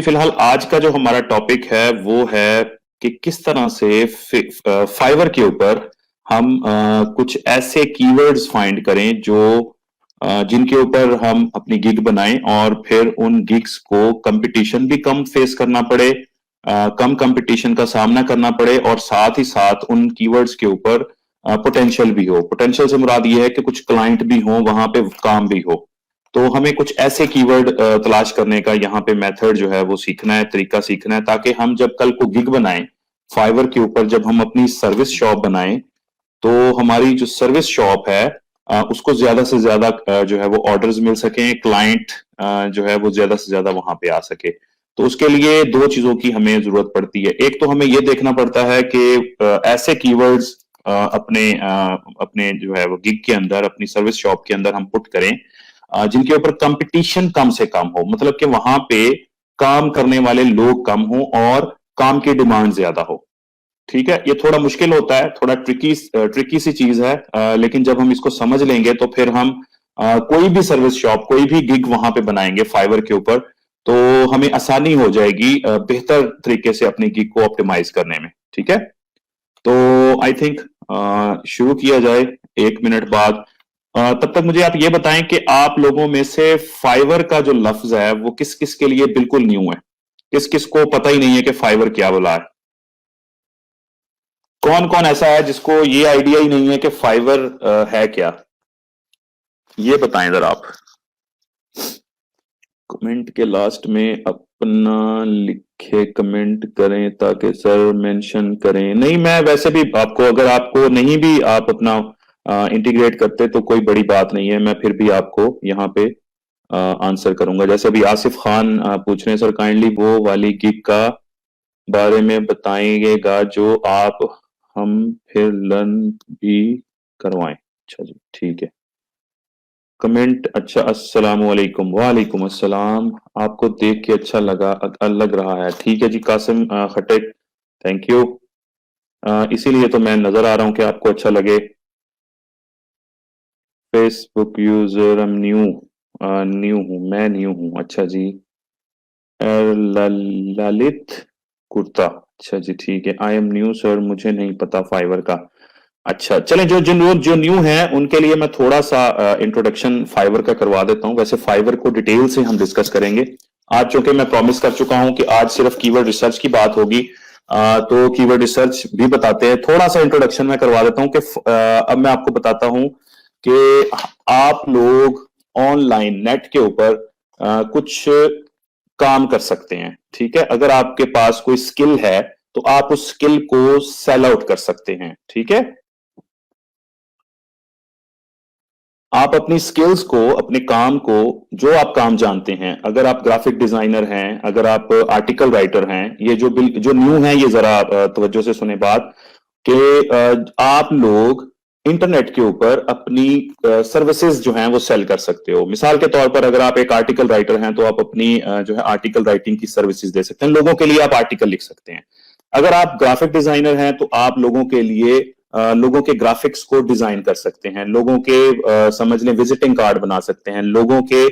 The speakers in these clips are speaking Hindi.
फिलहाल आज का जो हमारा टॉपिक है वो है कि किस तरह से फाइवर के ऊपर हम कुछ ऐसे कीवर्ड्स फाइंड करें जो जिनके ऊपर हम अपनी गिग बनाएं और फिर उन गिग्स को कंपटीशन भी कम फेस करना पड़े, कम कंपटीशन का सामना करना पड़े और साथ ही साथ उन कीवर्ड्स के ऊपर पोटेंशियल भी हो। पोटेंशियल से मुराद ये है कि कुछ क्लाइंट भी हो, वहां पे काम भी हो। तो हमें कुछ ऐसे कीवर्ड तलाश करने का यहाँ पे मेथड जो है वो सीखना है, तरीका सीखना है, ताकि हम जब कल को गिग बनाएं फाइवर के ऊपर, जब हम अपनी सर्विस शॉप बनाएं तो हमारी जो सर्विस शॉप है उसको ज्यादा से ज्यादा जो है वो ऑर्डर्स मिल सकें, क्लाइंट जो है वो ज्यादा से ज्यादा वहां पे आ सके। तो उसके लिए दो चीजों की हमें जरूरत पड़ती है। एक तो हमें ये देखना पड़ता है कि ऐसे कीवर्ड्स अपने जो है वो गिग के अंदर, अपनी सर्विस शॉप के अंदर हम पुट करें जिनके ऊपर कंपटीशन कम से कम हो, मतलब कि वहां पे काम करने वाले लोग कम हो और काम की डिमांड ज्यादा हो। ठीक है, ये थोड़ा मुश्किल होता है, थोड़ा ट्रिकी सी चीज है, लेकिन जब हम इसको समझ लेंगे तो फिर हम कोई भी सर्विस शॉप, कोई भी गिग वहां पे बनाएंगे फाइवर के ऊपर, तो हमें आसानी हो जाएगी बेहतर तरीके से अपनी गिग को ऑप्टिमाइज करने में। ठीक है, तो आई थिंक शुरू किया जाए 1 मिनट बाद। तब तक मुझे आप ये बताएं कि आप लोगों में से फाइवर का जो लफ्ज है वो किस किस के लिए बिल्कुल न्यू है, किस किस को पता ही नहीं है कि फाइवर क्या बोला है। कौन कौन ऐसा है जिसको ये आइडिया ही नहीं है कि फाइवर है क्या, ये बताएं जरा आप। कमेंट के लास्ट में अपना लिखे कमेंट करें ताकि सर मेंशन करें। नहीं, मैं वैसे भी आपको, अगर आपको नहीं भी आप अपना इंटीग्रेट करते तो कोई बड़ी बात नहीं है, मैं फिर भी आपको यहाँ पे आंसर करूंगा। जैसे अभी आसिफ खान पूछ रहे हैं, सर काइंडली वो वाली गिग का बारे में बताइएगा जो आप हम फिर लर्न भी करवाएं। अच्छा जी, ठीक है। कमेंट, अच्छा, अस्सलाम वालेकुम। वालेकुम अस्सलाम। आपको देख के अच्छा लग रहा है। ठीक है जी कासिम खटेक, थैंक यू। इसीलिए तो मैं नजर आ रहा हूं कि आपको अच्छा लगे। फेसबुक यूजर, हम न्यू हूं, मैं न्यू हूं। अच्छा जी। ललित कुर्ता, अच्छा जी ठीक है। आई एम न्यू सर, मुझे नहीं पता फाइवर का। अच्छा, चलें, जो न्यू है उनके लिए मैं थोड़ा सा इंट्रोडक्शन फाइवर का करवा देता हूं। वैसे फाइवर को डिटेल से हम डिस्कस करेंगे आज, चूंकि मैं प्रॉमिस कर चुका हूं कि आज सिर्फ कीवर्ड रिसर्च की बात होगी, तो कीवर्ड रिसर्च भी बताते हैं। थोड़ा सा इंट्रोडक्शन मैं करवा देता हूं कि अब मैं आपको बताता हूं कि आप लोग ऑनलाइन नेट के ऊपर कुछ काम कर सकते हैं। ठीक है, अगर आपके पास कोई स्किल है तो आप उस स्किल को सेल आउट कर सकते हैं। ठीक है, आप अपनी स्किल्स को, अपने काम को, जो आप काम जानते हैं, अगर आप ग्राफिक डिजाइनर हैं, अगर आप आर्टिकल राइटर हैं, ये जो न्यू है ये जरा तवज्जो से सुने बात कि आप लोग इंटरनेट के ऊपर अपनी सर्विसेज जो हैं वो सेल कर सकते हो। मिसाल के तौर पर अगर आप एक आर्टिकल राइटर हैं तो आप अपनी जो है आर्टिकल राइटिंग की सर्विसेज दे सकते हैं, लोगों के लिए आप आर्टिकल लिख सकते हैं। अगर आप ग्राफिक डिजाइनर हैं तो आप लोगों के लिए लोगों के ग्राफिक्स को डिजाइन कर सकते हैं, लोगों के समझ लें विजिटिंग कार्ड बना सकते हैं, लोगों के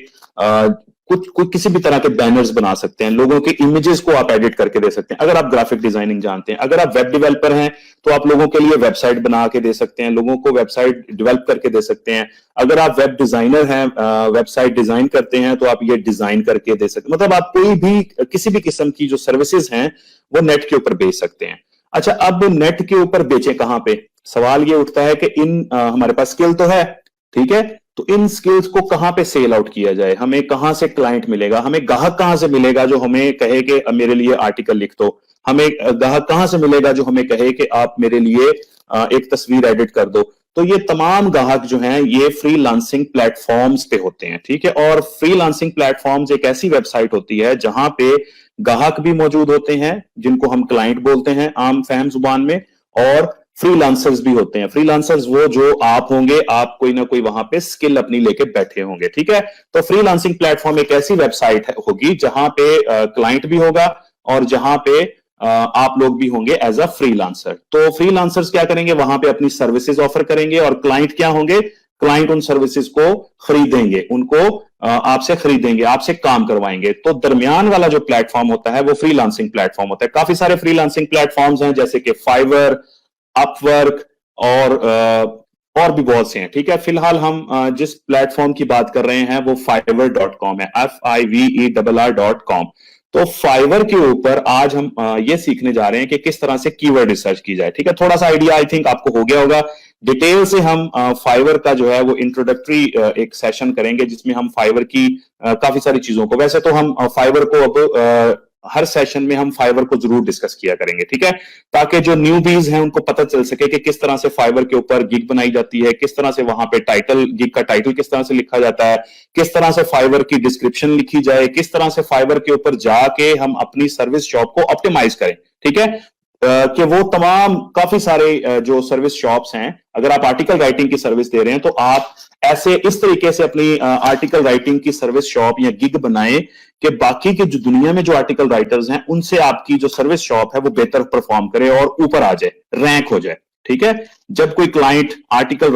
कुछ किसी भी तरह के बैनर्स बना सकते हैं, लोगों के इमेजेस को आप एडिट करके दे सकते हैं अगर आप ग्राफिक डिजाइनिंग जानते हैं। अगर आप वेब डेवलपर हैं तो आप लोगों के लिए वेबसाइट बना के दे सकते हैं, लोगों को वेबसाइट डेवलप करके दे सकते हैं। अगर आप वेब डिजाइनर हैं, वेबसाइट डिजाइन करते हैं तो आप ये डिजाइन करके दे सकते हैं। मतलब आप कोई भी किसी भी किस्म की जो सर्विसेज हैं वो नेट के ऊपर बेच सकते हैं। अच्छा, अब नेट के ऊपर बेचें कहां पे, सवाल ये उठता है कि हमारे पास स्किल तो है, ठीक है, तो इन स्किल्स को कहां पे सेल आउट किया जाए, हमें कहां से क्लाइंट मिलेगा, हमें ग्राहक कहां से मिलेगा जो हमें कहे कि मेरे लिए आर्टिकल लिख दो, हमें ग्राहक कहां से मिलेगा जो हमें कहे कि आप मेरे लिए एक तस्वीर एडिट कर दो। तो ये तमाम ग्राहक जो हैं ये फ्रीलांसिंग प्लेटफॉर्म्स पे होते हैं। ठीक है, और फ्रीलांसिंग प्लेटफॉर्म्स एक ऐसी वेबसाइट होती है जहां पे ग्राहक भी मौजूद होते हैं जिनको हम क्लाइंट बोलते हैं आम फहम जुबान में, और फ्रीलांसर्स भी होते हैं। फ्रीलांसर्स वो जो आप होंगे, आप कोई ना कोई वहां पे स्किल अपनी लेके बैठे होंगे। ठीक है, तो फ्रीलांसिंग प्लेटफॉर्म एक ऐसी वेबसाइट होगी जहां पे क्लाइंट भी होगा और जहां पे आप लोग भी होंगे एज अ फ्रीलांसर। तो फ्रीलांसर्स क्या करेंगे, वहां पे अपनी सर्विसेज ऑफर करेंगे और क्लाइंट क्या होंगे, क्लाइंट उन सर्विसेज को खरीदेंगे, उनको आपसे खरीदेंगे, आपसे काम करवाएंगे। तो दरमियान वाला जो प्लेटफॉर्म होता है वो फ्रीलांसिंग प्लेटफॉर्म होता है। काफी सारे फ्रीलांसिंग प्लेटफॉर्म्स हैं, जैसे कि फाइवर, अपवर्क और भी बहुत से हैं। ठीक है, फिलहाल हम जिस प्लेटफॉर्म की बात कर रहे हैं वो fiverr.com है, FIVERR.com। तो फाइवर के ऊपर आज हम ये सीखने जा रहे हैं कि किस तरह से कीवर्ड रिसर्च की जाए। ठीक है, थोड़ा सा आइडिया आई थिंक आपको हो गया होगा। डिटेल से हम फाइवर का जो है वो इंट्रोडक्टरी एक सेशन करेंगे, जिसमें हम फाइवर की काफी सारी चीजों को, वैसे तो हम फाइवर को अब हर सेशन में हम फाइवर को जरूर डिस्कस किया करेंगे। ठीक है, ताकि जो न्यूबीज हैं उनको पता चल सके कि किस तरह से फाइवर के ऊपर गिग बनाई जाती है, किस तरह से वहां पे टाइटल, गिग का टाइटल किस तरह से लिखा जाता है, किस तरह से फाइवर की डिस्क्रिप्शन लिखी जाए, किस तरह से फाइवर के ऊपर जाके हम अपनी सर्विस शॉप को ऑप्टिमाइज करें। ठीक है, कि वो तमाम काफी सारे जो सर्विस शॉप्स हैं, अगर आप आर्टिकल राइटिंग की सर्विस दे रहे हैं तो आप ऐसे इस तरीके से अपनी आर्टिकल राइटिंग की सर्विस शॉप या गिग बनाएं कि बाकी के जो दुनिया में जो आर्टिकल राइटर्स हैं उनसे आपकी जो सर्विस शॉप है वो बेहतर परफॉर्म करे और ऊपर आ जाए, रैंक हो जाए। ठीक है, जब कोई क्लाइंट आर्टिकल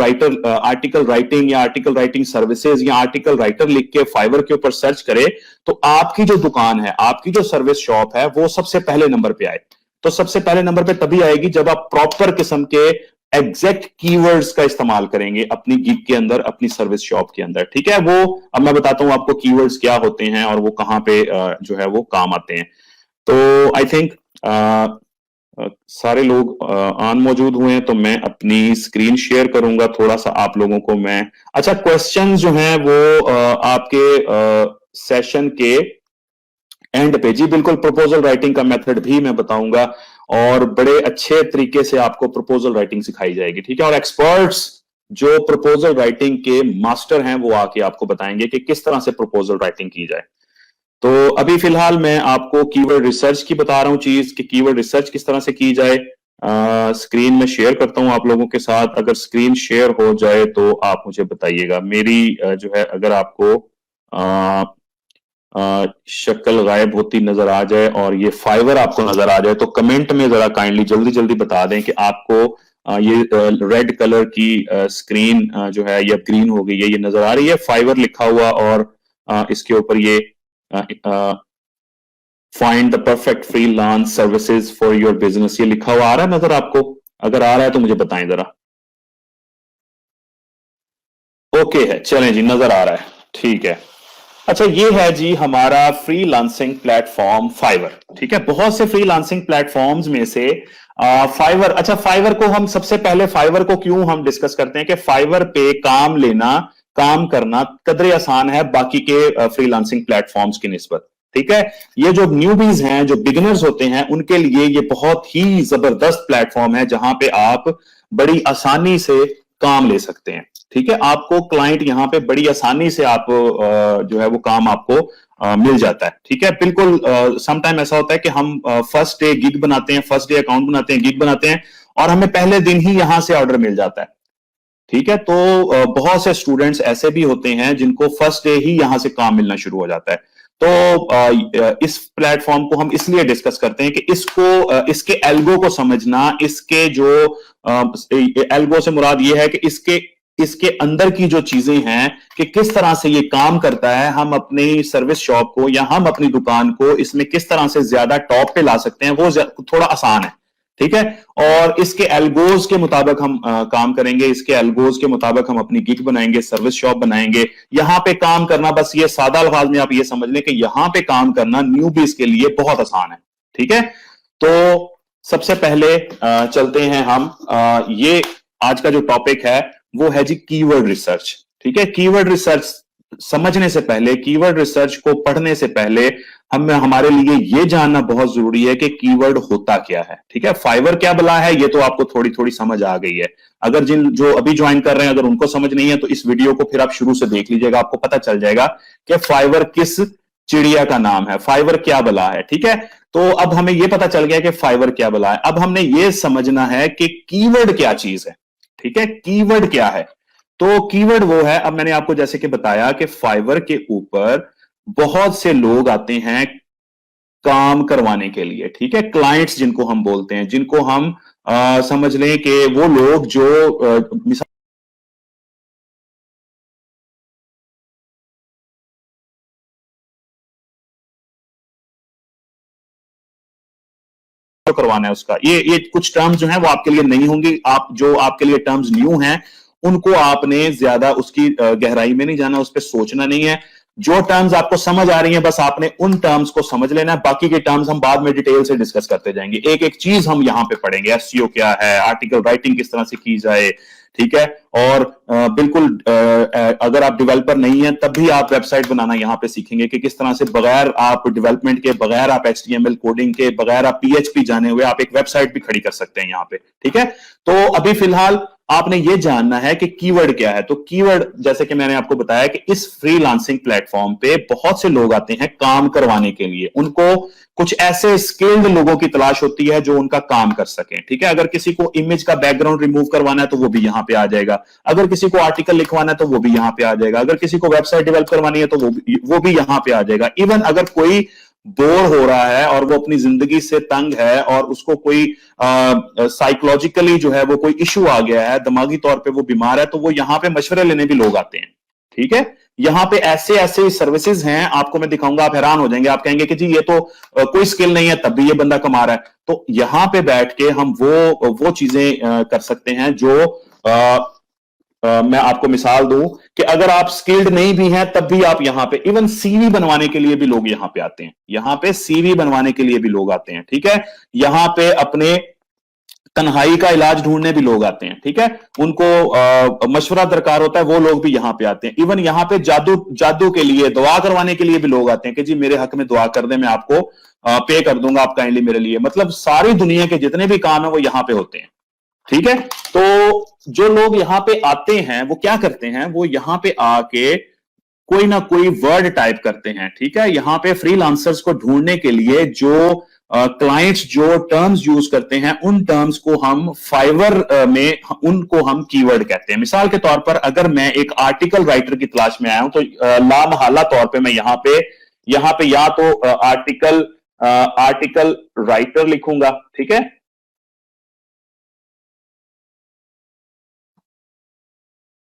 राइटिंग या आर्टिकल राइटिंग सर्विसेज या आर्टिकल राइटर लिख के फाइवर के ऊपर सर्च करे, तो आपकी जो दुकान है, आपकी जो सर्विस शॉप है वो सबसे पहले नंबर पे आए। तो सबसे पहले नंबर पे तभी आएगी जब आप प्रॉपर किस्म के एग्जैक्ट कीवर्ड्स का इस्तेमाल करेंगे अपनी गिग के अंदर, अपनी सर्विस शॉप के अंदर। ठीक है, वो अब मैं बताता हूं आपको कीवर्ड्स क्या होते हैं और वो कहां पे जो है वो काम आते हैं। तो आई थिंक सारे लोग ऑन मौजूद हुए हैं, तो मैं अपनी स्क्रीन शेयर करूंगा थोड़ा सा आप लोगों को मैं। अच्छा, क्वेश्चन जो हैं वो आपके सेशन के एंड पे, जी बिल्कुल, प्रपोजल राइटिंग का मेथड भी मैं बताऊंगा और बड़े अच्छे तरीके से आपको प्रपोजल राइटिंग सिखाई जाएगी। ठीक है, और एक्सपर्ट्स जो प्रपोजल राइटिंग के मास्टर हैं वो आके आपको बताएंगे कि किस तरह से प्रपोजल राइटिंग की जाए। तो अभी फिलहाल मैं आपको कीवर्ड रिसर्च की बता रहा हूं चीज, कि कीवर्ड रिसर्च किस तरह से की जाए। स्क्रीन में शेयर करता हूं आप लोगों के साथ। अगर स्क्रीन शेयर हो जाए तो आप मुझे बताइएगा। मेरी जो है, अगर आपको शक्ल गायब होती नजर आ जाए और ये फाइवर आपको नजर आ जाए, तो कमेंट में जरा काइंडली जल्दी जल्दी बता दें कि आपको ये रेड कलर की स्क्रीन जो है ये ग्रीन हो गई है, ये नजर आ रही है फाइवर लिखा हुआ, और इसके ऊपर ये find the perfect freelance services for your business, ये लिखा हुआ आ रहा है नजर आपको? अगर आ रहा है तो मुझे बताएं जरा। ओके है, चलें जी, नजर आ रहा है, ठीक है। अच्छा, ये है जी हमारा फ्रीलांसिंग प्लेटफॉर्म फाइवर। ठीक है, बहुत से फ्रीलांसिंग प्लेटफॉर्म्स में से फाइवर, अच्छा फाइवर को हम सबसे पहले, फाइवर को क्यों हम डिस्कस करते हैं कि फाइवर पे काम लेना, काम करना कदरे आसान है बाकी के फ्रीलांसिंग प्लेटफॉर्म्स की निस्बत। ठीक है, ये जो न्यूबीज हैं, जो बिगिनर्स होते हैं, उनके लिए ये बहुत ही जबरदस्त प्लेटफॉर्म है जहां पे आप बड़ी आसानी से काम ले सकते हैं। ठीक है, आपको क्लाइंट यहां पे बड़ी आसानी से आप जो है वो काम आपको मिल जाता है। ठीक है, बिल्कुल सम टाइम ऐसा होता है कि हम फर्स्ट डे गिग बनाते हैं, फर्स्ट डे अकाउंट बनाते हैं, गिग बनाते हैं, और हमें पहले दिन ही यहां से ऑर्डर मिल जाता है। ठीक है, तो बहुत से स्टूडेंट्स ऐसे भी होते हैं जिनको फर्स्ट डे ही यहां से काम मिलना शुरू हो जाता है। तो इस प्लेटफॉर्म को हम इसलिए डिस्कस करते हैं कि इसके एल्गो को समझना, इसके जो एल्गो से मुराद ये है कि इसके अंदर की जो चीजें हैं कि किस तरह से ये काम करता है, हम अपनी सर्विस शॉप को या हम अपनी दुकान को इसमें किस तरह से ज्यादा टॉप पे ला सकते हैं, वो थोड़ा आसान है। ठीक है, और इसके एल्गोज के मुताबिक हम काम करेंगे, इसके एल्गोज के मुताबिक हम अपनी गिग बनाएंगे, सर्विस शॉप बनाएंगे। यहां पे काम करना, बस ये सादा अल्फाज में आप ये समझ लें कि यहां पे काम करना न्यूबीज के लिए बहुत आसान है। ठीक है, तो सबसे पहले चलते हैं हम, ये आज का जो टॉपिक है वो है जी कीवर्ड रिसर्च। ठीक है, कीवर्ड रिसर्च समझने से पहले, कीवर्ड रिसर्च को पढ़ने से पहले हमारे लिए यह जानना बहुत जरूरी है कि कीवर्ड होता क्या है। ठीक है, फाइवर क्या बला है, ये तो आपको थोड़ी थोड़ी समझ आ गई है। अगर जो अभी ज्वाइन कर रहे हैं, अगर उनको समझ नहीं है तो इस वीडियो को फिर आप शुरू से देख लीजिएगा, आपको पता चल जाएगा कि फाइवर किस चिड़िया का नाम है, फाइवर क्या बला है। ठीक है, तो अब हमें यह पता चल गया कि फाइवर क्या बला है। अब हमने यह समझना है कि कीवर्ड क्या चीज है। ठीक है, कीवर्ड क्या है? तो कीवर्ड वो है, अब मैंने आपको जैसे कि बताया कि फाइवर के ऊपर बहुत से लोग आते हैं काम करवाने के लिए। ठीक है, क्लाइंट्स जिनको हम बोलते हैं, जिनको हम समझ लें कि वो लोग जो मिसाल करवाना है उसका, ये कुछ टर्म्स जो हैं वो आपके लिए नहीं होंगी। आप जो आपके लिए टर्म्स न्यू हैं उनको आपने ज्यादा उसकी गहराई में नहीं जाना, उस पर सोचना नहीं है। जो टर्म्स आपको समझ आ रही हैं बस आपने उन टर्म्स को समझ लेना है, बाकी के टर्म्स हम बाद में डिटेल से डिस्कस करते जाएंगे। एक एक चीज हम यहां पे पढ़ेंगे, एसईओ क्या है, आर्टिकल राइटिंग किस तरह से की जाए, ठीक है। और बिल्कुल अगर आप डेवलपर नहीं है तब भी आप वेबसाइट बनाना यहां पे सीखेंगे कि किस तरह से बगैर आप डेवलपमेंट के, बगैर आप एचटीएमएल कोडिंग के, बगैर आप पीएचपी जाने हुए आप एक वेबसाइट भी खड़ी कर सकते हैं यहां पे, ठीक है। तो अभी फिलहाल आपने ये जानना है कि कीवर्ड क्या है। तो कीवर्ड जैसे कि मैंने आपको बताया कि इस फ्रीलांसिंग प्लेटफॉर्म पे बहुत से लोग आते हैं काम करवाने के लिए, उनको कुछ ऐसे स्किल्ड लोगों की तलाश होती है जो उनका काम कर सकें, ठीक है। अगर किसी को इमेज का बैकग्राउंड रिमूव करवाना है तो वो भी यहां पे आ जाएगा, अगर किसी को आर्टिकल लिखवाना है तो वो भी यहां पे आ जाएगा, अगर किसी को वेबसाइट डेवलप करवानी है तो वो भी यहां पे आ जाएगा। इवन अगर कोई बोर हो रहा है और वो अपनी जिंदगी से तंग है और उसको कोई साइकोलॉजिकली जो है वो कोई इशू आ गया है, दिमागी तौर पे वो बीमार है, तो वो यहां पे मशवरे लेने भी लोग आते हैं, ठीक है। यहां पे ऐसे ऐसे सर्विसेज हैं, आपको मैं दिखाऊंगा, आप हैरान हो जाएंगे, आप कहेंगे कि जी ये तो कोई स्किल नहीं है तब भी ये बंदा कमा रहा है। तो यहां पे बैठ के हम वो चीजें कर सकते हैं जो मैं आपको मिसाल दूं कि अगर आप स्किल्ड नहीं भी हैं तब भी आप यहां पे, इवन सीवी बनवाने के लिए भी लोग यहां पे आते हैं, यहां पे सीवी बनवाने के लिए भी लोग आते हैं, ठीक है। यहां पे अपने तन्हाई का इलाज ढूंढने भी लोग आते हैं, ठीक है। उनको मशवरा दरकार होता है, वो लोग भी यहां पे आते हैं। इवन यहां पे जादू के लिए, दुआ करवाने के लिए भी लोग आते हैं कि जी मेरे हक में दुआ कर दे, मैं आपको पे कर दूंगा, आप काइंडली मेरे लिए। मतलब सारी दुनिया के जितने भी काम है वो यहां पे होते हैं, ठीक है। तो जो लोग यहां पे आते हैं वो क्या करते हैं, वो यहां पे आके कोई ना कोई वर्ड टाइप करते हैं, ठीक है। यहां पे फ्रीलांसर्स को ढूंढने के लिए जो क्लाइंट्स जो टर्म्स यूज करते हैं उन टर्म्स को हम फाइवर में उनको हम कीवर्ड कहते हैं। मिसाल के तौर पर अगर मैं एक आर्टिकल राइटर की तलाश में आया हूं तो लामहला तौर पे मैं यहां पे या तो आर्टिकल राइटर लिखूंगा, ठीक है।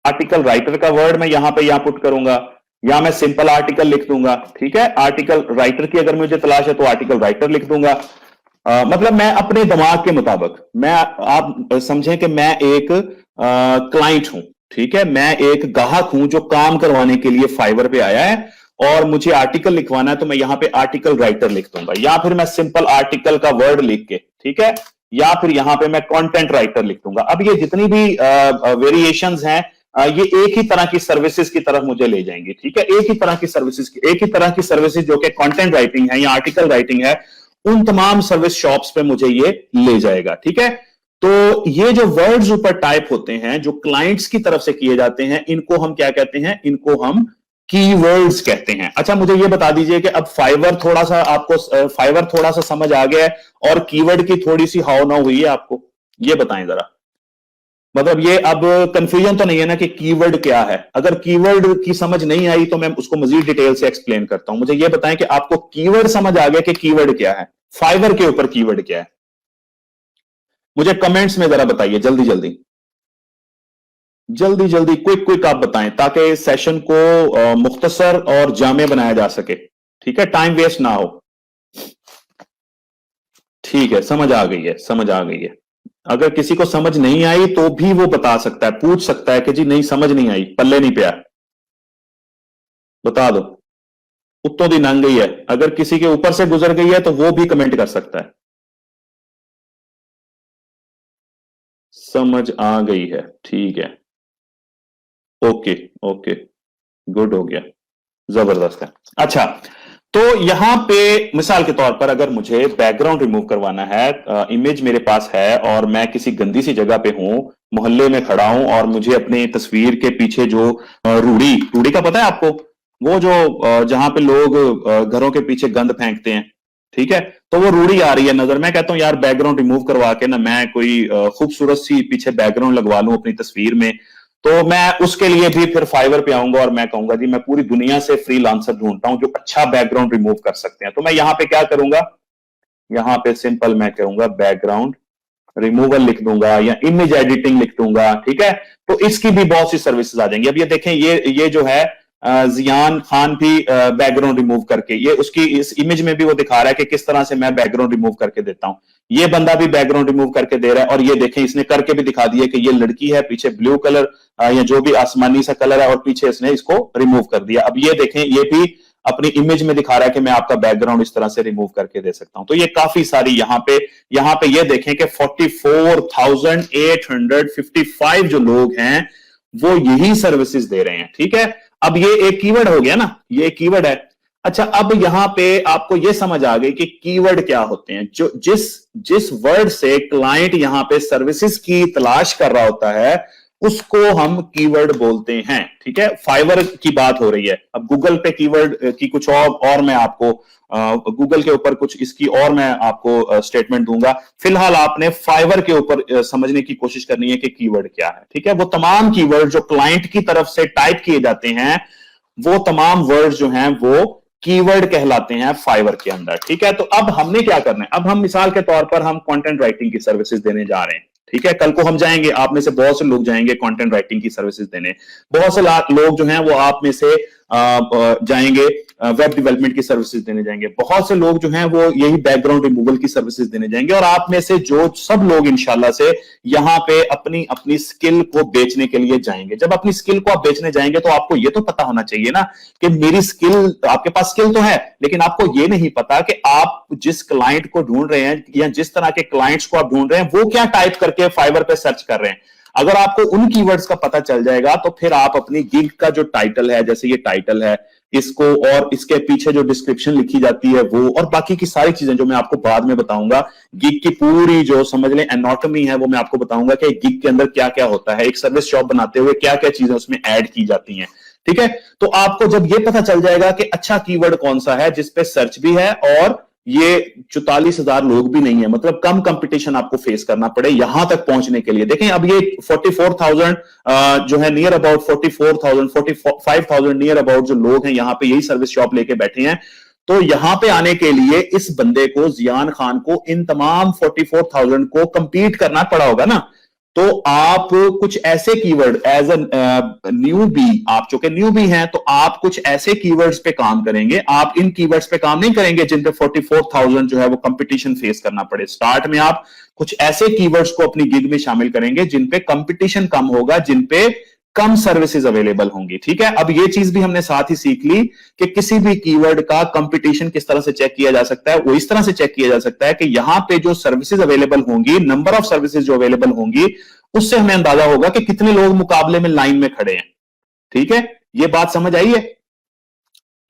आर्टिकल राइटर का वर्ड मैं यहां पुट करूंगा, या मैं सिंपल आर्टिकल लिख दूंगा, ठीक है। आर्टिकल राइटर की अगर मुझे तलाश है तो आर्टिकल राइटर लिख दूंगा। मतलब मैं अपने दिमाग के मुताबिक, आप समझें कि मैं एक क्लाइंट हूं, ठीक है। मैं एक ग्राहक हूं जो काम करवाने के लिए फाइवर पे आया है और मुझे आर्टिकल लिखवाना है, तो मैं यहां पे आर्टिकल राइटर लिख दूंगा, या फिर मैं सिंपल आर्टिकल का वर्ड लिख के, ठीक है, या फिर यहां पे मैं कंटेंट राइटर लिख दूंगा। अब ये जितनी भी वेरिएशंस हैं ये एक ही तरह की सर्विसेज की तरफ मुझे ले जाएंगे, ठीक है। एक ही तरह की सर्विसेज जो कि कंटेंट राइटिंग है या आर्टिकल राइटिंग है, उन तमाम सर्विस शॉप्स पे मुझे ये ले जाएगा, ठीक है। तो ये जो वर्ड्स ऊपर टाइप होते हैं जो क्लाइंट्स की तरफ से किए जाते हैं, इनको हम क्या कहते हैं, इनको हम कीवर्ड्स कहते हैं। अच्छा मुझे ये बता दीजिए कि अब फाइवर थोड़ा सा समझ आ गया है और कीवर्ड की थोड़ी सी हाव ना हुई है आपको, ये बताएं जरा। मतलब ये अब कंफ्यूजन तो नहीं है ना कि कीवर्ड क्या है। अगर कीवर्ड की समझ नहीं आई तो मैं उसको मजीद डिटेल से एक्सप्लेन करता हूं। मुझे ये बताएं कि आपको कीवर्ड समझ आ गया कि कीवर्ड क्या है, फाइवर के ऊपर कीवर्ड क्या है। मुझे कमेंट्स में जरा बताइए, जल्दी जल्दी जल्दी जल्दी, क्विक क्विक आप बताएं ताकि सेशन को मुख्तसर और जामे बनाया जा सके, ठीक है, टाइम वेस्ट ना हो। ठीक है, समझ आ गई है, समझ आ गई है। अगर किसी को समझ नहीं आई तो भी वो बता सकता है, पूछ सकता है कि जी नहीं समझ नहीं आई, पल्ले नहीं पिया, बता दो। उत्तों दी नंग गई है, अगर किसी के ऊपर से गुजर गई है तो वो भी कमेंट कर सकता है। समझ आ गई है, ठीक है, ओके ओके, गुड हो गया, जबरदस्त है। अच्छा तो यहां पे मिसाल के तौर पर अगर मुझे बैकग्राउंड रिमूव करवाना है, इमेज मेरे पास है और मैं किसी गंदी सी जगह पे हूं, मोहल्ले में खड़ा हूं और मुझे अपने तस्वीर के पीछे जो रूढ़ी रूढ़ी का पता है आपको, वो जो जहां पे लोग घरों के पीछे गंद फेंकते हैं, ठीक है, तो वो रूढ़ी आ रही है नजर। मैं कहता हूं यार बैकग्राउंड रिमूव करवा के ना मैं कोई खूबसूरत सी पीछे बैकग्राउंड लगवा लूं अपनी तस्वीर में, तो मैं उसके लिए भी फिर फाइवर पे आऊंगा और मैं कहूंगा जी मैं पूरी दुनिया से फ्रीलांसर ढूंढता हूं जो अच्छा बैकग्राउंड रिमूव कर सकते हैं। तो मैं यहां पे क्या करूंगा, यहां पे सिंपल मैं कहूंगा बैकग्राउंड रिमूवल लिख दूंगा या इमेज एडिटिंग लिख दूंगा, ठीक है। तो इसकी भी बहुत सी सर्विसेज आ जाएंगी। अब ये देखें, ये जो है जियान खान भी बैकग्राउंड रिमूव करके, ये उसकी इस इमेज में भी वो दिखा रहा है कि किस तरह से मैं बैकग्राउंड रिमूव करके देता हूं। ये बंदा भी बैकग्राउंड रिमूव करके दे रहा है, और ये देखें इसने करके भी दिखा दिया कि ये लड़की है, पीछे ब्लू कलर या जो भी आसमानी सा कलर है, और पीछे इसने इसको रिमूव कर दिया। अब ये देखें, ये भी अपनी इमेज में दिखा रहा है कि मैं आपका बैकग्राउंड इस तरह से रिमूव करके दे सकता हूं। तो ये काफी सारी यहां पे ये देखें कि 44,855 जो लोग हैं वो यही सर्विसेज दे रहे हैं। ठीक है, अब ये एक कीवर्ड हो गया ना, ये कीवर्ड है। अच्छा, अब यहां पे आपको ये समझ आ गई कि कीवर्ड क्या होते हैं। जो जिस जिस वर्ड से क्लाइंट यहां पे सर्विसेज की तलाश कर रहा होता है उसको हम कीवर्ड बोलते हैं। ठीक है, फाइवर की बात हो रही है। अब गूगल पे कीवर्ड की कुछ और मैं आपको गूगल के ऊपर कुछ इसकी और मैं आपको स्टेटमेंट दूंगा। फिलहाल आपने फाइवर के ऊपर समझने की कोशिश करनी है कि कीवर्ड क्या है। ठीक है, वो तमाम कीवर्ड जो क्लाइंट की तरफ से टाइप किए जाते हैं, वो तमाम वर्ड जो हैं वो कीवर्ड कहलाते हैं फाइवर के अंदर। ठीक है, तो अब हमने क्या करना है, अब हम मिसाल के तौर पर हम कंटेंट राइटिंग की सर्विसेज देने जा रहे हैं। ठीक है, कल को हम जाएंगे, आप में से बहुत से लोग जाएंगे कंटेंट राइटिंग की सर्विसेज देने, बहुत से लोग जो हैं वो आप में से जाएंगे वेब डेवलपमेंट की सर्विसेज देने जाएंगे, बहुत से लोग जो हैं वो यही बैकग्राउंड रिमूवल की सर्विसेज देने जाएंगे, और आप में से जो सब लोग इंशाल्लाह से यहां पे अपनी अपनी स्किल को बेचने के लिए जाएंगे। जब अपनी स्किल को आप बेचने जाएंगे तो आपको ये तो पता होना चाहिए ना कि मेरी स्किल, आपके पास स्किल तो है लेकिन आपको ये नहीं पता कि आप जिस क्लाइंट को ढूंढ रहे हैं या जिस तरह के क्लाइंट्स को आप ढूंढ रहे हैं वो क्या टाइप करके फाइवर पे सर्च कर रहे हैं। अगर आपको उन कीवर्ड्स का पता चल जाएगा तो फिर आप अपनी गिग का जो टाइटल है, जैसे ये टाइटल है, इसको और इसके पीछे जो डिस्क्रिप्शन लिखी जाती है वो, और बाकी की सारी चीजें जो मैं आपको बाद में बताऊंगा, गिग की पूरी जो समझ लें एनाटॉमी है वो मैं आपको बताऊंगा कि गिग के अंदर क्या क्या होता है, एक सर्विस शॉप बनाते हुए क्या क्या चीजें उसमें ऐड की जाती हैं। ठीक है, तो आपको जब ये पता चल जाएगा कि अच्छा कीवर्ड कौन सा है जिसपे सर्च भी है और ये 44,000 लोग भी नहीं है, मतलब कम कंपटीशन आपको फेस करना पड़े यहां तक पहुंचने के लिए। देखें, अब ये 44,000 जो है नियर अबाउट 44,000 45,000 नियर अबाउट जो लोग हैं यहां पे यही सर्विस शॉप लेके बैठे हैं। तो यहां पे आने के लिए इस बंदे को, जियान खान को, इन तमाम 44,000 को कंपीट करना पड़ा होगा ना। तो आप कुछ ऐसे कीवर्ड एज अ न्यूबी, आप चूंकि न्यूबी हैं तो आप कुछ ऐसे कीवर्ड्स पे काम करेंगे। आप इन कीवर्ड्स पे काम नहीं करेंगे जिन पे 44,000 जो है वो कंपटीशन फेस करना पड़े। स्टार्ट में आप कुछ ऐसे कीवर्ड्स को अपनी गिग में शामिल करेंगे जिन पे कंपटीशन कम होगा, जिन पे कम सर्विसेज अवेलेबल होंगी। ठीक है, अब ये चीज भी हमने साथ ही सीख ली कि किसी भी कीवर्ड का कंपटीशन किस तरह से चेक किया जा सकता है। वो इस तरह से चेक किया जा सकता है कि यहां पे जो सर्विसेज अवेलेबल होंगी, नंबर ऑफ सर्विसेज जो अवेलेबल होंगी, उससे हमें अंदाजा होगा कि कितने लोग मुकाबले में लाइन में खड़े हैं। ठीक है, ये बात समझ आई है?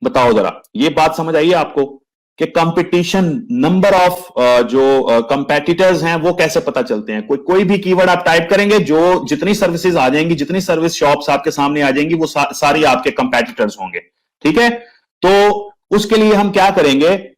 बताओ जरा, ये बात समझ आई है आपको कि कंपटीशन, नंबर ऑफ जो कंपेटिटर्स हैं वो कैसे पता चलते हैं। कोई भी कीवर्ड आप टाइप करेंगे, जो जितनी सर्विसेज आ जाएंगी, जितनी सर्विस शॉप्स आपके सामने आ जाएंगी, वो सारी आपके कंपेटिटर्स होंगे। ठीक है, तो उसके लिए हम क्या करेंगे,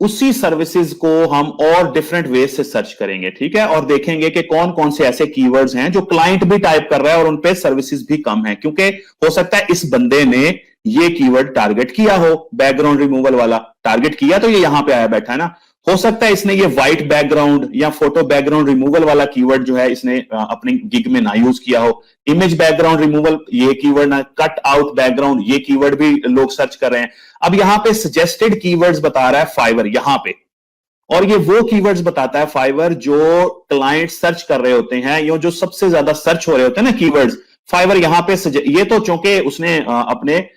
उसी सर्विसेज को हम और डिफरेंट वे से सर्च करेंगे। ठीक है, और देखेंगे कि कौन कौन से ऐसे कीवर्ड्स हैं जो क्लाइंट भी टाइप कर रहा है और उन पे सर्विसेज भी कम है, क्योंकि हो सकता है इस बंदे ने ये कीवर्ड टारगेट किया हो, बैकग्राउंड रिमूवल वाला टारगेट किया तो ये यहां पे आया बैठा है ना। हो सकता है इसने ये व्हाइट बैकग्राउंड या फोटो बैकग्राउंड रिमूवल वाला कीवर्ड जो है इसने अपनी गिग में ना यूज किया हो। इमेज बैकग्राउंड रिमूवल ये कीवर्ड ना, कट आउट बैकग्राउंड ये कीवर्ड भी लोग सर्च कर रहे हैं। अब यहां पे सजेस्टेड कीवर्ड्स बता रहा है फाइवर यहां पे, और ये वो कीवर्ड्स बताता है फाइवर जो क्लाइंट सर्च कर रहे होते हैं, ये जो सबसे ज्यादा सर्च हो रहे होते हैं ना कीवर्ड्स, फाइवर यहां पे ये तो चूंकि उसने अपने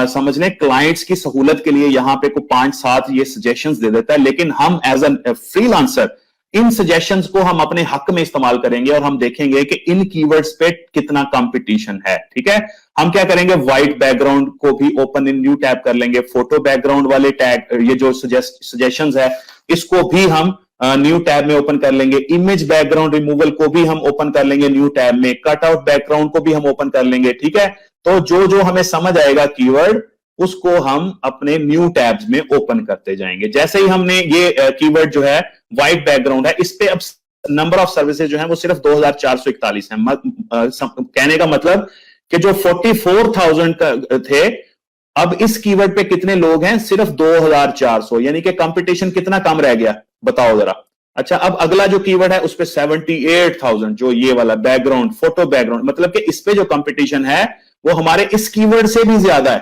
समझ लें क्लाइंट्स की सहूलत के लिए यहां पे को 5-7 ये सजेशंस दे देता है, लेकिन हम एज अ फ्रीलांसर इन सजेशंस को हम अपने हक में इस्तेमाल करेंगे और हम देखेंगे कि इन कीवर्ड्स पे कितना कंपटीशन है। ठीक है, हम क्या करेंगे, व्हाइट बैकग्राउंड को भी ओपन इन न्यू टैब कर लेंगे, फोटो बैकग्राउंड वाले टैग, ये जो सजेशंस है इसको भी हम न्यू टैब में ओपन कर लेंगे, इमेज बैकग्राउंड रिमूवल को भी हम ओपन कर लेंगे न्यू टैब में, कट आउट बैकग्राउंड को भी हम ओपन कर लेंगे। ठीक है, तो जो जो हमें समझ आएगा कीवर्ड उसको हम अपने न्यू टैब्स में ओपन करते जाएंगे। जैसे ही हमने ये कीवर्ड जो है व्हाइट बैकग्राउंड है, इस पे अब नंबर ऑफ सर्विसेज जो है वो सिर्फ 2,441 है। कहने का मतलब कि जो 44,000 थे, अब इस कीवर्ड पे कितने लोग हैं, सिर्फ 2,400, यानी कि कंपटीशन कितना कम रह गया, बताओ जरा। अच्छा, अब अगला जो कीवर्ड है उस पे 78,000, जो ये वाला बैकग्राउंड, फोटो बैकग्राउंड, मतलब कि इस पे जो कंपटीशन है वो हमारे इस कीवर्ड से भी ज्यादा है।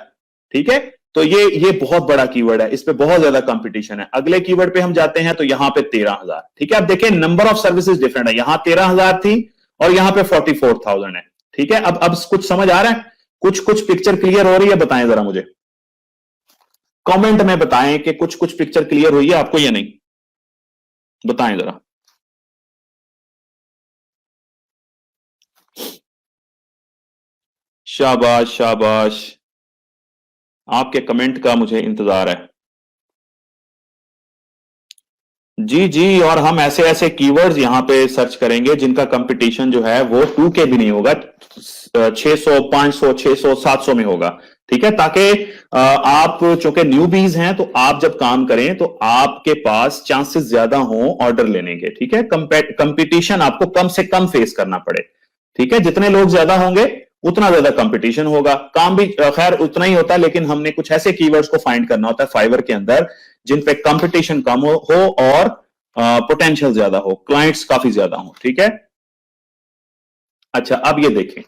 ठीक है, तो ये बहुत बड़ा कीवर्ड है, इस पे बहुत ज्यादा कंपटीशन है। अगले कीवर्ड पे हम जाते हैं तो यहां पे 13,000। ठीक है, अब देखिए नंबर ऑफ सर्विसेज डिफरेंट है, यहां 13,000 थी और यहां पे 44,000 है। ठीक है, अब कुछ समझ आ रहा है, कुछ कुछ पिक्चर क्लियर हो रही है? बताएं जरा मुझे, कमेंट में बताएं कि कुछ कुछ पिक्चर क्लियर हुई है आपको या नहीं, बताएं जरा। शाबाश शाबाश, आपके कमेंट का मुझे इंतजार है। जी जी, और हम ऐसे ऐसे कीवर्ड्स यहां पे सर्च करेंगे जिनका कंपटीशन जो है वो 2K भी नहीं होगा, 600, 500, 600, 700 में होगा। ठीक है, ताकि आप चूंकि न्यूबीज हैं तो आप जब काम करें तो आपके पास चांसेस ज्यादा हों ऑर्डर लेने के। ठीक है, कंपटीशन आपको कम से कम फेस करना पड़े। ठीक है, जितने लोग ज्यादा होंगे उतना ज्यादा कंपटीशन होगा, काम भी खैर उतना ही होता है, लेकिन हमने कुछ ऐसे कीवर्ड्स को फाइंड करना होता है फाइवर के अंदर जिन पे कंपटीशन कम हो और पोटेंशियल ज्यादा हो, क्लाइंट्स काफी ज्यादा हो। ठीक है, अच्छा अब ये देखें,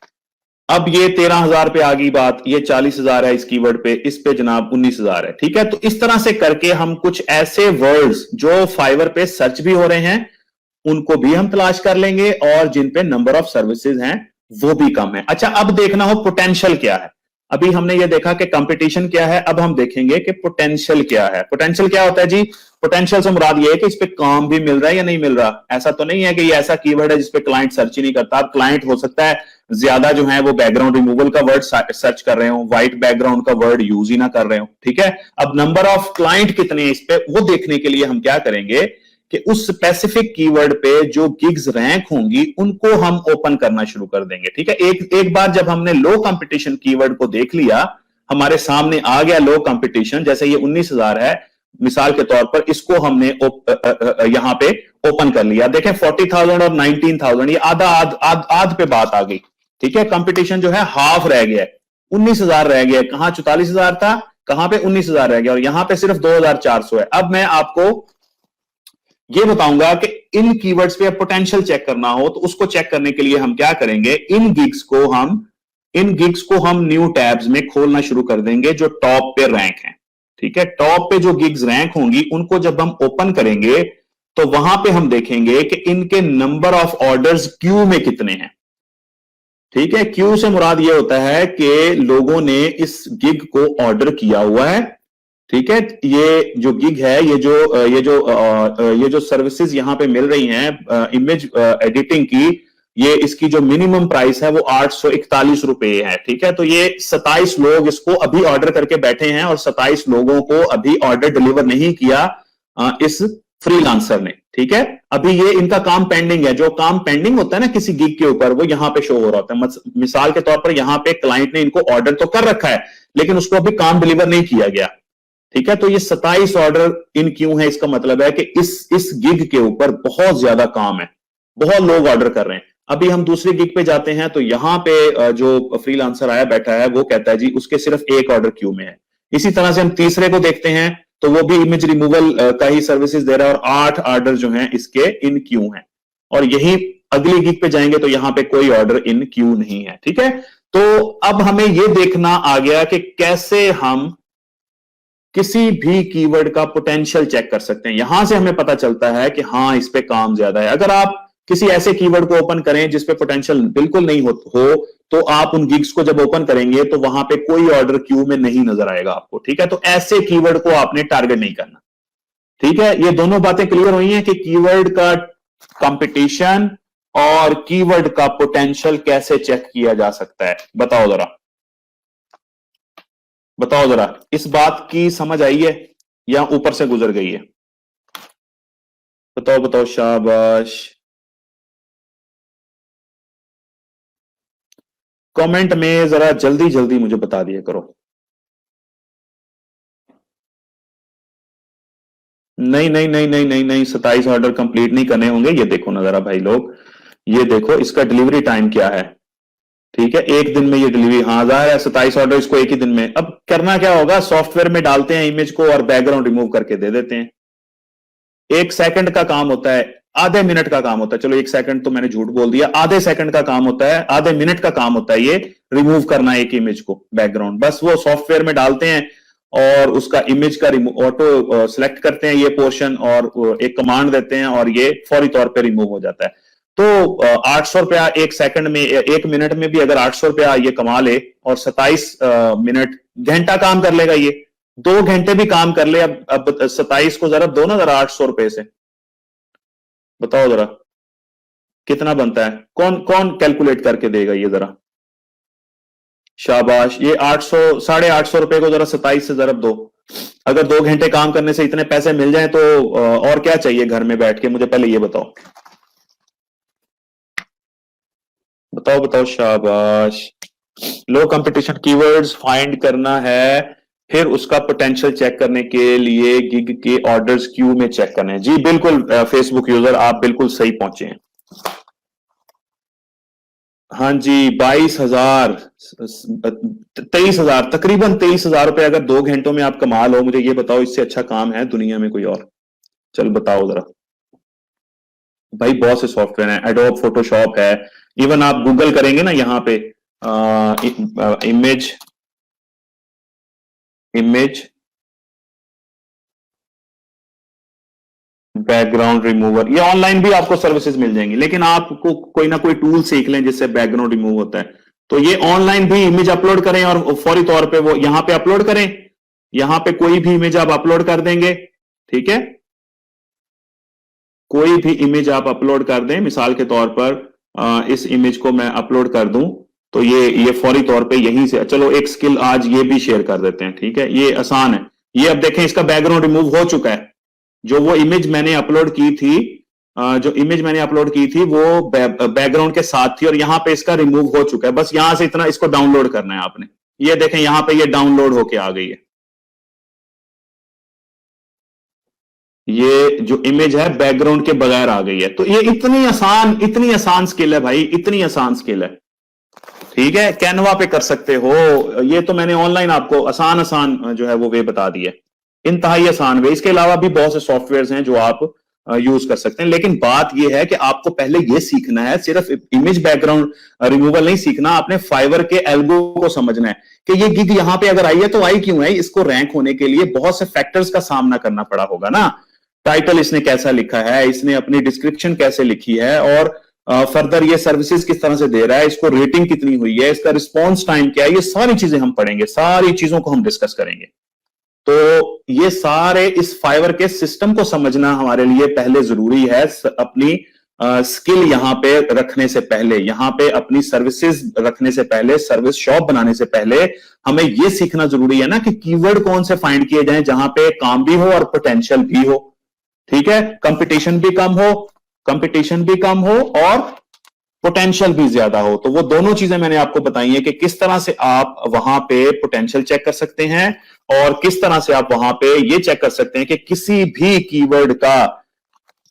अब ये 13,000 पे आ गई बात, ये 40,000 है इस कीवर्ड पे, इस पे जनाब 19,000 है। ठीक है, तो इस तरह से करके हम कुछ ऐसे वर्ड्स जो फाइवर पे सर्च भी हो रहे हैं उनको भी हम तलाश कर लेंगे और जिन पे नंबर ऑफ सर्विसेज हैं वो भी कम है। अच्छा, अब देखना हो पोटेंशियल क्या है। अभी हमने ये देखा कि कंपटीशन क्या है, अब हम देखेंगे कि पोटेंशियल क्या है। पोटेंशियल क्या होता है जी? पोटेंशियल से मुराद ये है कि इस पे काम भी मिल रहा है या नहीं मिल रहा। ऐसा तो नहीं है कि ये ऐसा कीवर्ड है जिसपे क्लाइंट सर्च ही नहीं करता। अब क्लाइंट हो सकता है ज्यादा जो है वो बैकग्राउंड रिमूवल का वर्ड सर्च कर रहे हो, व्हाइट बैकग्राउंड का वर्ड यूज ही ना कर रहे हो। ठीक है, अब नंबर ऑफ क्लाइंट कितने हैं इस पे वो देखने के लिए हम क्या करेंगे कि उस स्पेसिफिक कीवर्ड पे जो गिग्स रैंक होंगी उनको हम ओपन करना शुरू कर देंगे। ठीक है, एक बार जब हमने लो कंपटीशन कीवर्ड को देख लिया, हमारे सामने आ गया लो कंपटीशन, जैसे ये 19,000 है मिसाल के तौर पर, इसको हमने यहां पे ओपन कर लिया। देखें 40,000 और 19,000, ये आधा आध पे बात आ गई। ठीक है, कंपटीशन जो है हाफ रह गया है, 19,000 रह गया। कहां 44,000 था, कहां पे 19,000 रह गया, और यहां पे सिर्फ 2,400 है। अब मैं आपको ये बताऊंगा कि इन कीवर्ड्स पे पोटेंशियल चेक करना हो तो उसको चेक करने के लिए हम क्या करेंगे, इन गिग्स को हम न्यू टैब्स में खोलना शुरू कर देंगे जो टॉप पे रैंक हैं। ठीक है, टॉप पे जो गिग्स रैंक होंगी उनको जब हम ओपन करेंगे तो वहां पे हम देखेंगे कि इनके नंबर ऑफ ऑर्डर्स क्यू में कितने हैं। ठीक है, क्यू से मुराद ये होता है कि लोगों ने इस गिग को ऑर्डर किया हुआ है। ठीक है, ये जो गिग है, ये जो सर्विसेज यहां पे मिल रही हैं इमेज एडिटिंग की, ये इसकी जो मिनिमम प्राइस है वो 841 रुपए है। ठीक है, तो ये 27 लोग इसको अभी ऑर्डर करके बैठे हैं और 27 लोगों को अभी ऑर्डर डिलीवर नहीं किया इस फ्रीलांसर ने। ठीक है, अभी ये इनका काम पेंडिंग है। जो काम पेंडिंग होता है ना किसी गिग के ऊपर, वो यहां पे शो हो रहा होता है। मिसाल के तौर पर यहां पे क्लाइंट ने इनको ऑर्डर तो कर रखा है लेकिन उसको अभी काम डिलीवर नहीं किया गया। ठीक है, तो ये 27 ऑर्डर इन क्यों है, इसका मतलब है कि इस गिग के ऊपर बहुत ज्यादा काम है, बहुत लोग ऑर्डर कर रहे हैं। अभी हम दूसरी गिग पे जाते हैं तो यहां पे जो फ्रीलांसर आया बैठा है वो कहता है जी उसके सिर्फ एक ऑर्डर क्यू में है। इसी तरह से हम तीसरे को देखते हैं तो वो भी इमेज रिमूवल का ही सर्विसेज दे रहा है और 8 ऑर्डर जो हैं इसके इन क्यू हैं। और यही अगली गिग पे जाएंगे तो यहां पे कोई ऑर्डर इन क्यू नहीं है। ठीक है, तो अब हमें यह देखना आ गया कि कैसे हम किसी भी कीवर्ड का पोटेंशियल चेक कर सकते हैं। यहां से हमें पता चलता है कि हां इस पे काम ज्यादा है। अगर आप किसी ऐसे कीवर्ड को ओपन करें जिसपे पोटेंशियल बिल्कुल नहीं हो तो आप उन गिग्स को जब ओपन करेंगे तो वहां पे कोई ऑर्डर क्यू में नहीं नजर आएगा आपको। ठीक है, तो ऐसे कीवर्ड को आपने टारगेट नहीं करना। ठीक है, ये दोनों बातें क्लियर हुई हैं कि कीवर्ड का कंपटीशन और कीवर्ड का पोटेंशियल कैसे चेक किया जा सकता है। बताओ जरा, बताओ जरा, इस बात की समझ आई है या ऊपर से गुजर गई है? बताओ बताओ, शाबाश। कमेंट में जरा जल्दी जल्दी मुझे बता दिया करो। नहीं नहीं नहीं नहीं नहीं नहीं, 27 ऑर्डर कंप्लीट नहीं करने होंगे। ये देखो ना जरा भाई लोग, ये देखो इसका डिलीवरी टाइम क्या है। ठीक है, एक दिन में ये डिलीवरी, हाँ जाहिर है 27 ऑर्डर इसको एक ही दिन में। अब करना क्या होगा, सॉफ्टवेयर में डालते हैं इमेज को और बैकग्राउंड रिमूव करके दे देते हैं। 1 सेकंड का काम होता है, आधे मिनट का काम होता है, चलो 1 सेकंड तो मैंने झूठ बोल दिया, आधे सेकंड का काम होता है, आधे मिनट का काम होता है ये रिमूव करना एक इमेज को बैकग्राउंड। बस वो सॉफ्टवेयर में डालते हैं और उसका इमेज का ऑटो सिलेक्ट करते हैं ये पोर्शन और एक कमांड देते हैं और ये फौरी तौर पे रिमूव हो जाता है। तो 800 रुपया 1 सेकंड में, 1 मिनट में भी अगर 800 रुपया ये कमा ले और 27 मिनट, घंटा काम कर लेगा ये, 2 घंटे भी काम कर ले। अब 27 को जरा दो ना जरा 800 रुपए से, बताओ जरा कितना बनता है, कौन कौन कैलकुलेट करके देगा ये जरा, शाबाश। ये 800, 850 रुपए को जरा 27 से जरा दो। अगर 2 घंटे काम करने से इतने पैसे मिल जाए तो और क्या चाहिए घर में बैठ के, मुझे पहले ये बताओ, बताओ बताओ, शाबाश। लो कंपटीशन कीवर्ड्स फाइंड करना है, फिर उसका पोटेंशियल चेक करने के लिए गिग के ऑर्डर्स क्यू में चेक करने हैं। जी बिल्कुल फेसबुक यूजर, आप बिल्कुल सही पहुंचे हैं। हाँ जी, 22,000, 23,000, तकरीबन 23,000 रुपए अगर 2 घंटों में आप कमा लो, मुझे ये बताओ इससे अच्छा काम है दुनिया में कोई और? चल बताओ जरा भाई, बहुत से सॉफ्टवेयर हैं, एडोब फोटोशॉप है, इवन आप गूगल करेंगे ना यहाँ पे इमेज इमेज बैकग्राउंड रिमूवर, ये ऑनलाइन भी आपको सर्विसेज मिल जाएंगी, लेकिन आपको कोई ना कोई टूल सीख लें जिससे बैकग्राउंड रिमूव होता है। तो ये ऑनलाइन भी इमेज अपलोड करें और फौरी तौर पे वो यहां पे अपलोड करें, यहां पे कोई भी इमेज आप अपलोड कर देंगे, ठीक है, कोई भी इमेज आप अपलोड कर दें, मिसाल के तौर पर इस इमेज को मैं अपलोड कर दूं तो ये फौरी तौर पे यहीं से, चलो एक स्किल आज ये भी शेयर कर देते हैं, ठीक है, ये आसान है। ये अब देखें इसका बैकग्राउंड रिमूव हो चुका है। जो वो इमेज मैंने अपलोड की थी, जो इमेज मैंने अपलोड की थी वो बैकग्राउंड के साथ थी और यहां पे इसका रिमूव हो चुका है। बस यहां से इतना इसको डाउनलोड करना है आपने। ये देखें यहां पे ये डाउनलोड होके आ गई है, ये जो इमेज है बैकग्राउंड के बगैर आ गई है। तो ये इतनी आसान स्किल है भाई, इतनी आसान स्किल है, ठीक है, कैनवा पे कर सकते हो। ये तो मैंने ऑनलाइन आपको आसान आसान जो है वो वे बता दिए, इंतहाई आसान वे। इसके अलावा भी बहुत से सॉफ्टवेयर हैं जो आप यूज कर सकते हैं, लेकिन बात यह है कि आपको पहले यह सीखना है, सिर्फ इमेज बैकग्राउंड रिमूवल नहीं सीखना, आपने फाइवर के एल्गो को समझना है कि ये गिग यहां पे अगर आई है तो आई क्यों है। इसको रैंक होने के लिए बहुत से फैक्टर्स का सामना करना पड़ा होगा ना, टाइटल इसने कैसा लिखा है, इसने अपनी डिस्क्रिप्शन कैसे लिखी है, और फर्दर ये सर्विसेज किस तरह से दे रहा है, इसको रेटिंग कितनी हुई है, इसका रिस्पॉन्स टाइम क्या है, ये सारी चीजें हम पढ़ेंगे, सारी चीजों को हम डिस्कस करेंगे। तो ये सारे इस फाइवर के सिस्टम को समझना हमारे लिए पहले जरूरी है। अपनी स्किल यहां पे रखने से पहले, यहां पे अपनी सर्विसेज रखने से पहले, सर्विस शॉप बनाने से पहले हमें यह सीखना जरूरी है ना कि कीवर्ड कौन से फाइंड किए जाएं जहां पे काम भी हो और पोटेंशियल भी हो, ठीक है, कंपटीशन भी कम हो और पोटेंशियल भी ज्यादा हो। तो वो दोनों चीजें मैंने आपको बताई है कि किस तरह से आप वहां पे पोटेंशियल चेक कर सकते हैं और किस तरह से आप वहां पे ये चेक कर सकते हैं कि किसी भी कीवर्ड का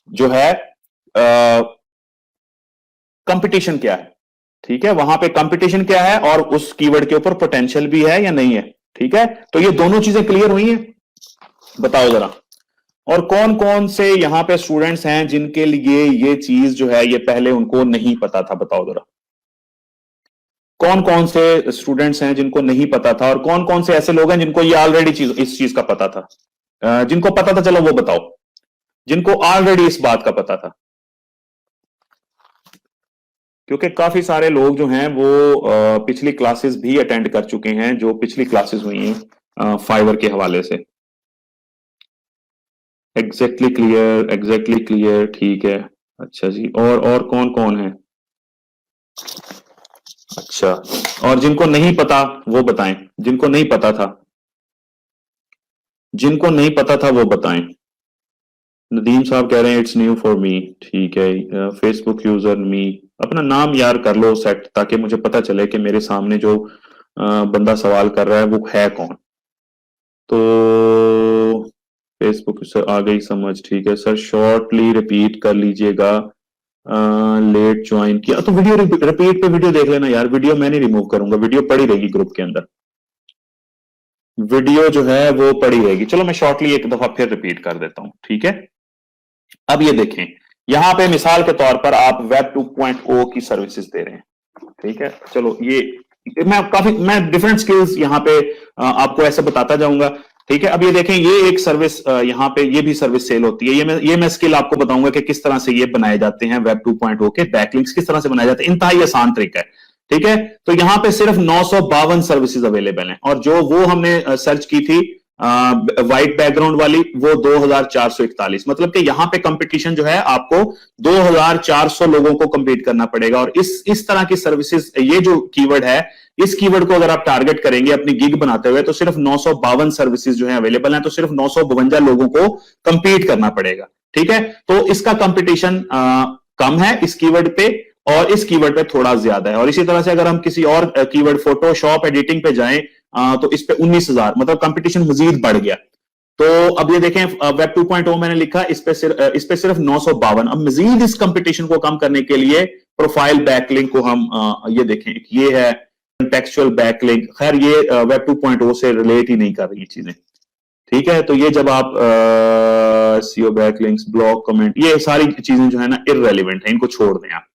जो है कंपटीशन क्या है, ठीक है, वहां पे कंपटीशन क्या है और उस कीवर्ड के ऊपर पोटेंशियल भी है या नहीं है, ठीक है। तो ये दोनों चीजें क्लियर हुई हैं, बताओ जरा। और कौन कौन से यहां पे स्टूडेंट्स हैं जिनके लिए ये चीज जो है ये पहले उनको नहीं पता था, बताओ जरा। कौन कौन से स्टूडेंट्स हैं जिनको नहीं पता था और कौन कौन से ऐसे लोग हैं जिनको ये ऑलरेडी इस चीज का पता था? जिनको पता था चलो वो बताओ, जिनको ऑलरेडी इस बात का पता था, क्योंकि काफी सारे लोग जो हैं वो पिछली क्लासेस भी अटेंड कर चुके हैं, जो पिछली क्लासेस हुई हैं फाइवर के हवाले से। एग्जैक्टली क्लियर, ठीक है, अच्छा जी। और कौन कौन है? अच्छा, और जिनको नहीं पता वो बताएं, जिनको नहीं पता था, जिनको नहीं पता था वो बताएं। नदीम साहब कह रहे हैं इट्स न्यू फॉर मी, ठीक है, फेसबुक यूजर मी, अपना नाम यार कर लो सेट ताकि मुझे पता चले कि मेरे सामने जो बंदा सवाल कर रहा है वो है कौन। तो फेसबुक से आ गई समझ, ठीक है सर, शॉर्टली रिपीट कर लीजिएगा, लेट ज्वाइन किया तो वीडियो रिपीट पे वीडियो देख लेना यार, वीडियो मैं नहीं रिमूव करूंगा, वीडियो पड़ी रहेगी ग्रुप के अंदर, वीडियो जो है वो पड़ी रहेगी। चलो मैं शॉर्टली एक दफा फिर रिपीट कर देता हूं, ठीक है। अब ये देखें, यहां पे मिसाल के तौर पर आप वेब 2.0 की सर्विसेज दे रहे हैं, ठीक है। चलो ये मैं डिफरेंट स्किल्स यहां पे आपको ऐसे बताता जाऊंगा, ठीक है। अब ये देखें, ये एक सर्विस यहां पे ये भी सर्विस सेल होती है। ये मैं स्किल आपको बताऊंगा कि किस तरह से ये बनाए जाते हैं, वेब 2.0 के बैकलिंक्स किस तरह से बनाए जाते हैं, इंतहाई आसान तरीका है, ठीक है। तो यहां पे सिर्फ 952 सर्विसेज अवेलेबल हैं, और जो वो हमने सर्च की थी व्हाइट बैकग्राउंड वाली, वो 2441, मतलब कि यहां पे कंपटीशन जो है आपको 2400 लोगों को कंपीट करना पड़ेगा। और इस तरह की सर्विसेज, ये जो कीवर्ड है, इस कीवर्ड को अगर आप टारगेट करेंगे अपनी गिग बनाते हुए, तो सिर्फ 952 सर्विसेज जो है अवेलेबल हैं, तो सिर्फ 952 लोगों को कंपीट करना पड़ेगा, ठीक है। तो इसका कंपटीशन कम है इस कीवर्ड पे, और इस कीवर्ड पे थोड़ा ज्यादा है। और इसी तरह से अगर हम किसी और कीवर्ड फोटोशॉप एडिटिंग पे जाएं, तो इस पे 19,000, मतलब कंपटीशन मजीद बढ़ गया। तो अब ये देखें, वेब 2.0 मैंने लिखा, इस पे सिर्फ 952। अब मजीद इस कंपटीशन को कम करने के लिए प्रोफाइल बैकलिंक को हम ये देखें, ये है कंटेक्चुअल बैकलिंक। खैर ये वेब 2.0 से रिलेट ही नहीं कर रही चीजें, ठीक है। तो ये जब आप सीओ बैकलिंक्स, ब्लॉग कमेंट, ये सारी चीजें जो है ना इररेलेवेंट है, इनको छोड़ दें आप,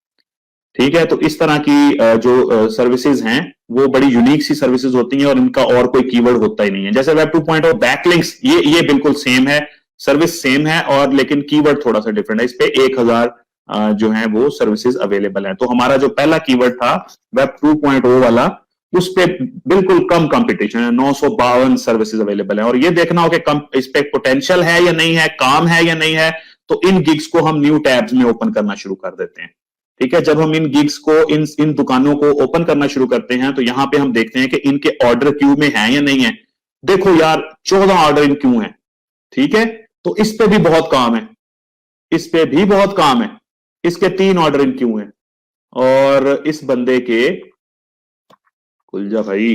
ठीक है। तो इस तरह की जो सर्विसेज हैं वो बड़ी यूनिक सी सर्विसेज होती हैं, और इनका और कोई कीवर्ड होता ही नहीं है। जैसे वेब 2.0 बैकलिंक्स, ये बिल्कुल सेम है, सर्विस सेम है, और लेकिन कीवर्ड थोड़ा सा डिफरेंट है। इस पे 1000 जो है वो सर्विसेज अवेलेबल है। तो हमारा जो पहला कीवर्ड था वेब 2.0 वाला, उस पे बिल्कुल कम कंपटीशन है, 952 सर्विसेज अवेलेबल है। और ये देखना हो कि कम इस पे पोटेंशियल है या नहीं है, काम है या नहीं है, तो इन गिग्स को हम न्यू टैब्स में ओपन करना शुरू कर देते हैं, ठीक है। जब हम इन गिग्स को, इन दुकानों को ओपन करना शुरू करते हैं, तो यहां पे हम देखते हैं कि इनके ऑर्डर क्यू में है या नहीं है। देखो यार, 14 ऑर्डर इन क्यू है, ठीक है। तो इस पे भी बहुत काम है, इस पे भी बहुत काम है। इसके 3 ऑर्डर इन क्यू हैं, और इस बंदे के, खुल जा भाई,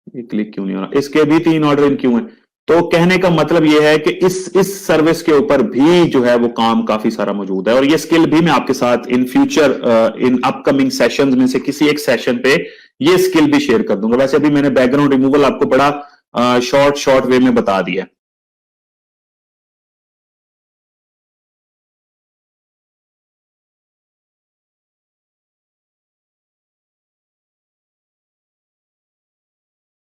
ये क्लिक क्यों नहीं हो रहा, इसके भी 3 ऑर्डर इन क्यू हैं। तो कहने का मतलब यह है कि इस सर्विस के ऊपर भी जो है वो काम काफी सारा मौजूद है। और ये स्किल भी मैं आपके साथ in future, in upcoming sessions में से किसी एक सेशन पे ये स्किल भी शेयर कर दूंगा। वैसे अभी मैंने बैकग्राउंड रिमूवल आपको बड़ा शॉर्ट वे में बता दिया।